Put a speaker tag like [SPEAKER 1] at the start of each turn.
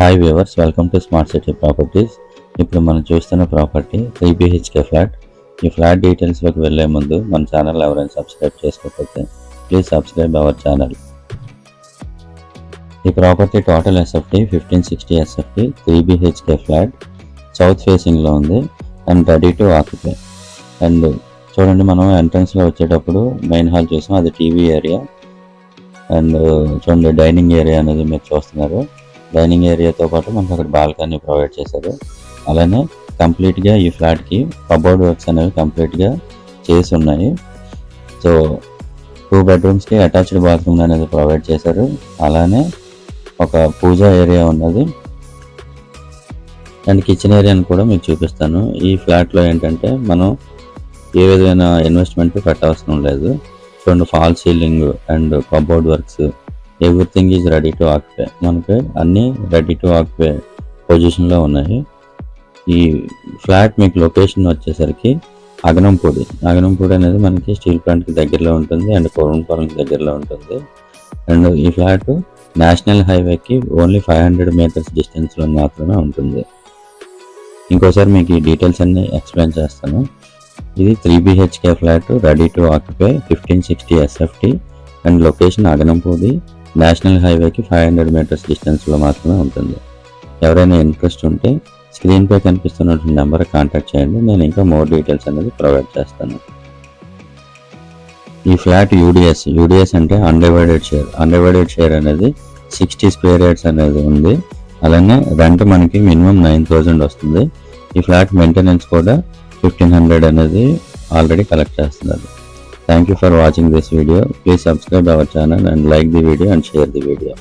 [SPEAKER 1] Hi viewers, welcome to smart city properties. ఇప్పుడు మనం చూస్తున్న ప్రాపర్టీ 3 BHK ఫ్లాట్. ఈ ఫ్లాట్ డీటెయిల్స్లోకి వెళ్ళే ముందు మన ఛానల్ ఎవరైనా సబ్స్క్రైబ్ చేసుకోకపోతే ప్లీజ్ సబ్స్క్రైబ్ అవర్ ఛానల్. ఈ property total SFT 1560 SFT 3 BHK ఫ్లాట్. సౌత్ ఫేసింగ్లో ఉంది and ready to occupy. And చూడండి, మనం ఎంట్రన్స్లో వచ్చేటప్పుడు మెయిన్ హాల్ చూసాం, అది టీవీ ఏరియా. అండ్ చూడండి, డైనింగ్ ఏరియా అనేది మీరు చూస్తున్నారు. డైనింగ్ ఏరియాతో పాటు మనకు అక్కడ బాల్కనీ ప్రొవైడ్ చేశారు. అలానే కంప్లీట్గా ఈ ఫ్లాట్కి కబోర్డ్ వర్క్స్ అనేవి కంప్లీట్గా చేసి ఉన్నాయి. సో 2 బెడ్రూమ్స్కి అటాచ్డ్ బాత్రూమ్ అనేది ప్రొవైడ్ చేశారు. అలానే ఒక పూజా ఏరియా ఉన్నది అండ్ కిచెన్ ఏరియాని కూడా మీకు చూపిస్తాను. ఈ ఫ్లాట్లో ఏంటంటే మనం ఏ విధమైన ఇన్వెస్ట్మెంట్ పెట్టవసరం లేదు. చూడండి, fall ceiling and cupboard works, everything is ready to occupy. మనకి అన్నీ రెడీ టు ఆక్యుపై పొజిషన్లో ఉన్నాయి. ఈ ఫ్లాట్ మీకు లొకేషన్ వచ్చేసరికి అగనంపూడి అనేది మనకి స్టీల్ ప్లాంట్కి దగ్గరలో ఉంటుంది అండ్ కోరంపాలెంకి దగ్గరలో ఉంటుంది. అండ్ ఈ ఫ్లాట్ నేషనల్ హైవేకి ఓన్లీ 500 మీటర్స్ డిస్టెన్స్లో మాత్రమే ఉంటుంది. ఇంకోసారి మీకు ఈ డీటెయిల్స్ అన్నీ ఎక్స్ప్లెయిన్ చేస్తాను. ఇది 3 BHK flat, ready to occupy, 1560 SFT and location Aganampudi, national హైవేకి 500 మీటర్స్ డిస్టెన్స్లో మాత్రమే ఉంటుంది. ఎవరైనా ఇంట్రెస్ట్ ఉంటే స్క్రీన్పై కనిపిస్తున్న నెంబర్ కాంటాక్ట్ చేయండి. నేను ఇంకా మోర్ డీటెయిల్స్ అనేది ప్రొవైడ్ చేస్తాను. ఈ ఫ్లాట్ యూడిఎస్ అంటే అన్డివైడెడ్ షేర్ అనేది 60 స్క్వేర్ యార్డ్స్ అనేది ఉంది. అలానే రెంట్ మనకి మినిమం 9,000 వస్తుంది. ఈ ఫ్లాట్ మెయింటెనెన్స్ కూడా 1,500 అనేది ఆల్రెడీ కలెక్ట్ చేస్తున్నారు. Thank you for watching this video. Please subscribe our channel and like the video and share the video.